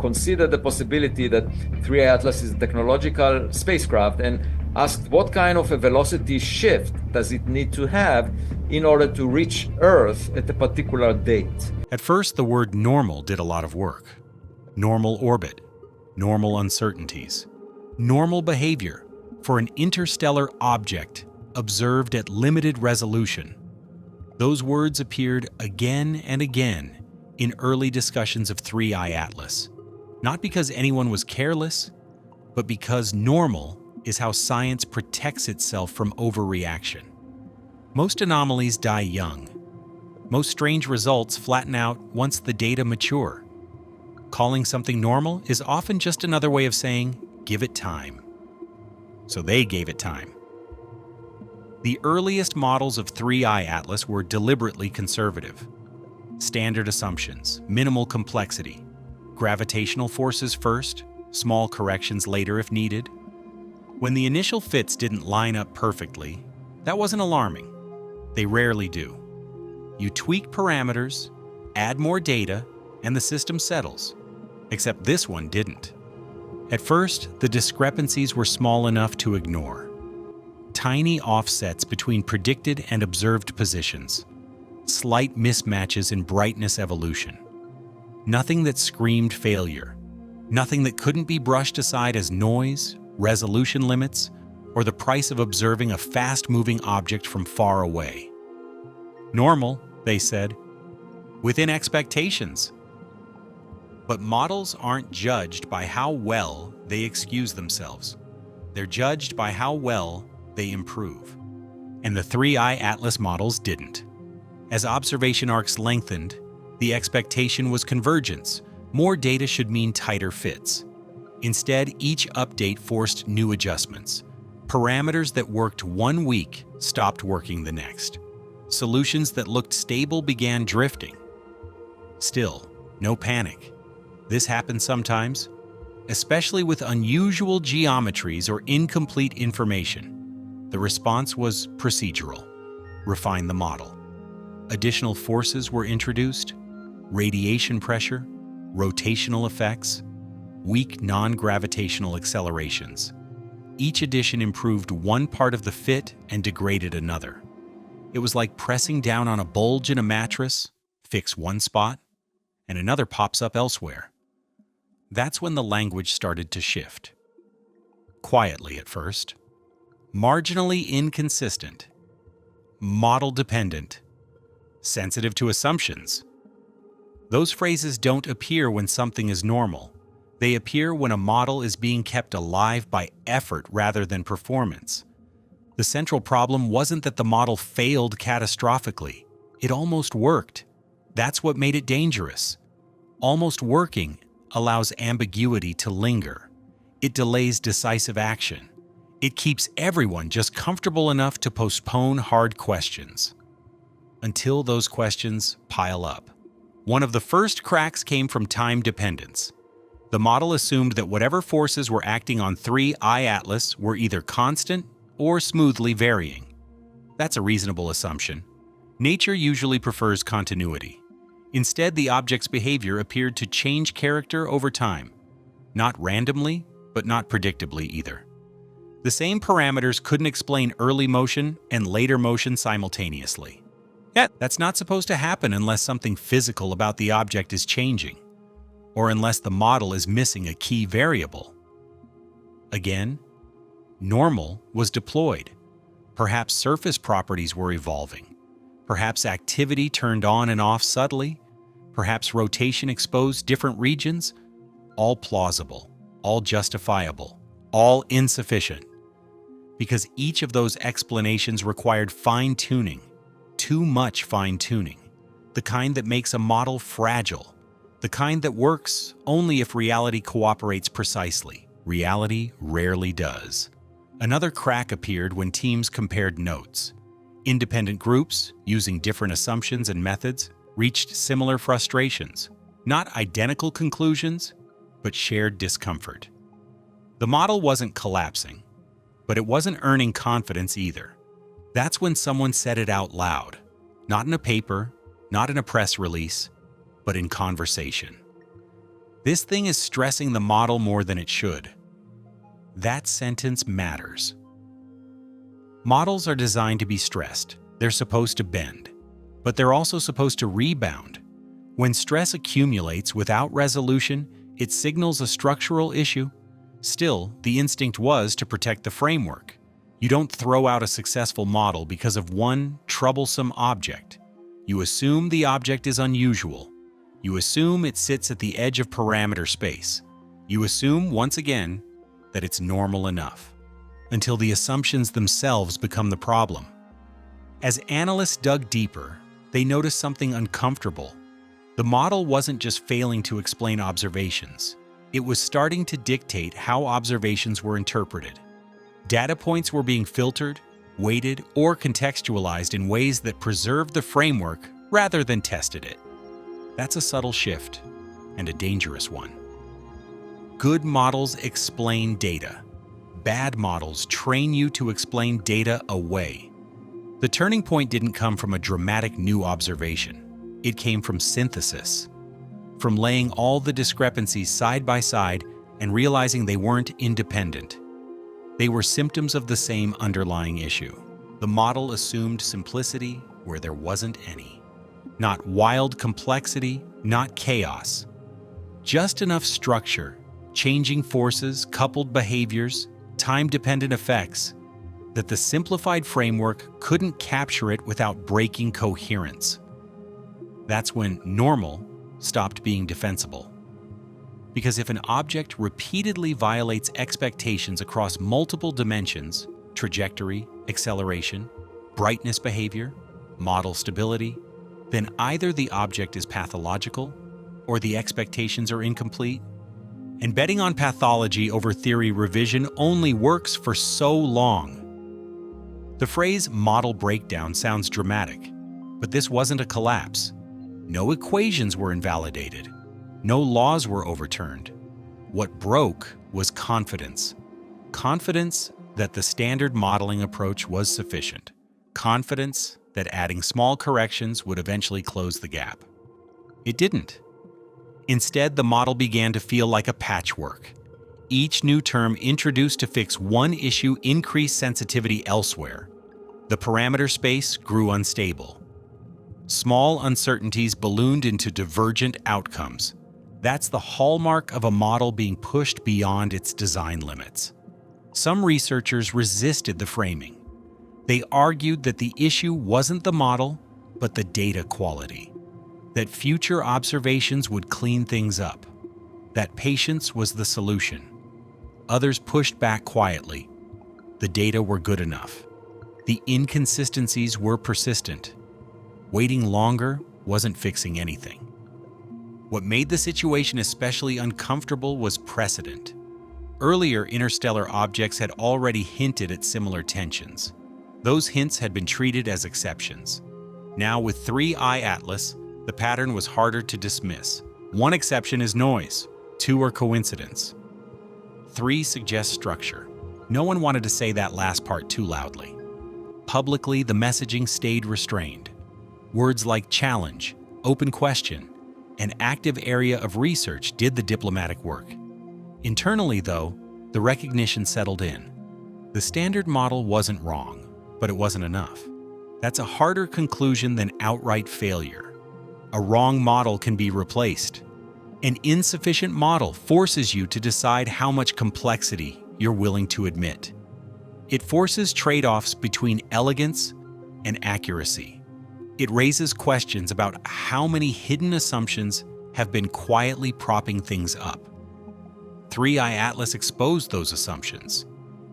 considered the possibility that 3i Atlas is a technological spacecraft and asked what kind of a velocity shift does it need to have in order to reach Earth at a particular date. At first, the word normal did a lot of work. Normal orbit, normal uncertainties, normal behavior for an interstellar object observed at limited resolution. Those words appeared again and again in early discussions of 3i Atlas, not because anyone was careless, but because normal is how science protects itself from overreaction. Most anomalies die young. Most strange results flatten out once the data mature. Calling something normal is often just another way of saying, give it time. So they gave it time. The earliest models of 3i Atlas were deliberately conservative. Standard assumptions, minimal complexity, gravitational forces first, small corrections later if needed. When the initial fits didn't line up perfectly, that wasn't alarming. They rarely do. You tweak parameters, add more data, and the system settles. Except this one didn't. At first, the discrepancies were small enough to ignore. Tiny offsets between predicted and observed positions. Slight mismatches in brightness evolution. Nothing that screamed failure. Nothing that couldn't be brushed aside as noise, resolution limits, or the price of observing a fast-moving object from far away. Normal, they said, within expectations. But models aren't judged by how well they excuse themselves. They're judged by how well they improve. And the 3i Atlas models didn't. As observation arcs lengthened, the expectation was convergence. More data should mean tighter fits. Instead, each update forced new adjustments. Parameters that worked 1 week stopped working the next. Solutions that looked stable began drifting. Still, no panic. This happens sometimes, especially with unusual geometries or incomplete information. The response was procedural. Refine the model. Additional forces were introduced, radiation pressure, rotational effects, weak non-gravitational accelerations. Each addition improved one part of the fit and degraded another. It was like pressing down on a bulge in a mattress, fix one spot, and another pops up elsewhere. That's when the language started to shift. Quietly at first. Marginally inconsistent. Model-dependent. Sensitive to assumptions. Those phrases don't appear when something is normal. They appear when a model is being kept alive by effort rather than performance. The central problem wasn't that the model failed catastrophically. It almost worked. That's what made it dangerous. Almost working allows ambiguity to linger. It delays decisive action. It keeps everyone just comfortable enough to postpone hard questions. Until those questions pile up. One of the first cracks came from time dependence. The model assumed that whatever forces were acting on 3i Atlas were either constant or smoothly varying. That's a reasonable assumption. Nature usually prefers continuity. Instead, the object's behavior appeared to change character over time. Not randomly, but not predictably either. The same parameters couldn't explain early motion and later motion simultaneously. Yet, that's not supposed to happen unless something physical about the object is changing, or unless the model is missing a key variable. Again, normal was deployed. Perhaps surface properties were evolving. Perhaps activity turned on and off subtly. Perhaps rotation exposed different regions. All plausible, all justifiable, all insufficient. Because each of those explanations required fine-tuning. Too much fine-tuning. The kind that makes a model fragile. The kind that works only if reality cooperates precisely. Reality rarely does. Another crack appeared when teams compared notes. Independent groups, using different assumptions and methods, reached similar frustrations. Not identical conclusions, but shared discomfort. The model wasn't collapsing, but it wasn't earning confidence either. That's when someone said it out loud. Not in a paper, not in a press release, but in conversation. This thing is stressing the model more than it should. That sentence matters. Models are designed to be stressed. They're supposed to bend, but they're also supposed to rebound. When stress accumulates without resolution, it signals a structural issue. Still, the instinct was to protect the framework. You don't throw out a successful model because of one troublesome object. You assume the object is unusual. You assume it sits at the edge of parameter space. You assume, once again, that it's normal enough, until the assumptions themselves become the problem. As analysts dug deeper, they noticed something uncomfortable. The model wasn't just failing to explain observations. It was starting to dictate how observations were interpreted. Data points were being filtered, weighted, or contextualized in ways that preserved the framework rather than tested it. That's a subtle shift, and a dangerous one. Good models explain data. Bad models train you to explain data away. The turning point didn't come from a dramatic new observation. It came from synthesis, from laying all the discrepancies side by side and realizing they weren't independent. They were symptoms of the same underlying issue. The model assumed simplicity where there wasn't any. Not wild complexity, not chaos. Just enough structure, changing forces, coupled behaviors, time-dependent effects, that the simplified framework couldn't capture it without breaking coherence. That's when normal stopped being defensible. Because if an object repeatedly violates expectations across multiple dimensions, trajectory, acceleration, brightness behavior, model stability, then either the object is pathological or the expectations are incomplete. And betting on pathology over theory revision only works for so long. The phrase model breakdown sounds dramatic, but this wasn't a collapse. No equations were invalidated. No laws were overturned. What broke was confidence. Confidence that the standard modeling approach was sufficient. Confidence that adding small corrections would eventually close the gap. It didn't. Instead, the model began to feel like a patchwork. Each new term introduced to fix one issue increased sensitivity elsewhere. The parameter space grew unstable. Small uncertainties ballooned into divergent outcomes. That's the hallmark of a model being pushed beyond its design limits. Some researchers resisted the framing. They argued that the issue wasn't the model, but the data quality. That future observations would clean things up. That patience was the solution. Others pushed back quietly. The data were good enough. The inconsistencies were persistent. Waiting longer wasn't fixing anything. What made the situation especially uncomfortable was precedent. Earlier interstellar objects had already hinted at similar tensions. Those hints had been treated as exceptions. Now, with 3I Atlas, the pattern was harder to dismiss. 1 exception is noise, 2 are coincidence. 3 suggests structure. No one wanted to say that last part too loudly. Publicly, the messaging stayed restrained. Words like challenge, open question, and active area of research did the diplomatic work. Internally, though, the recognition settled in. The standard model wasn't wrong, but it wasn't enough. That's a harder conclusion than outright failure. A wrong model can be replaced. An insufficient model forces you to decide how much complexity you're willing to admit. It forces trade-offs between elegance and accuracy. It raises questions about how many hidden assumptions have been quietly propping things up. 3I Atlas exposed those assumptions.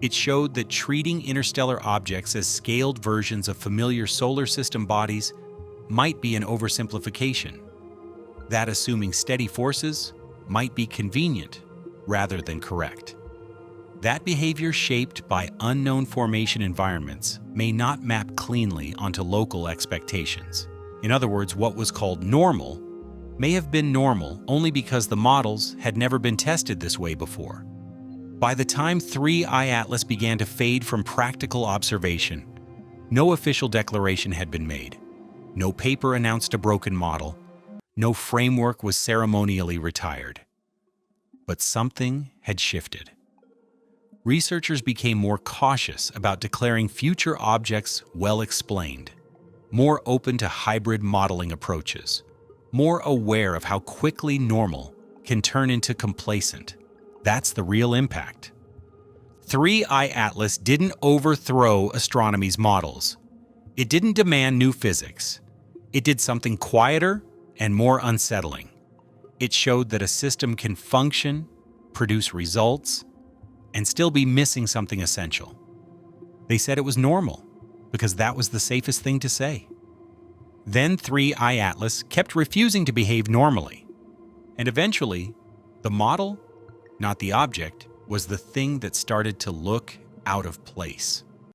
It showed that treating interstellar objects as scaled versions of familiar solar system bodies might be an oversimplification. That assuming steady forces might be convenient rather than correct. That behavior shaped by unknown formation environments may not map cleanly onto local expectations. In other words, what was called normal may have been normal only because the models had never been tested this way before. By the time 3I Atlas began to fade from practical observation, no official declaration had been made. No paper announced a broken model. No framework was ceremonially retired. But something had shifted. Researchers became more cautious about declaring future objects well explained, more open to hybrid modeling approaches, more aware of how quickly normal can turn into complacent. That's the real impact. 3I Atlas didn't overthrow astronomy's models. It didn't demand new physics. It did something quieter and more unsettling. It showed that a system can function, produce results, and still be missing something essential. They said it was normal, because that was the safest thing to say. Then 3I Atlas kept refusing to behave normally. And eventually, the model, not the object, was the thing that started to look out of place.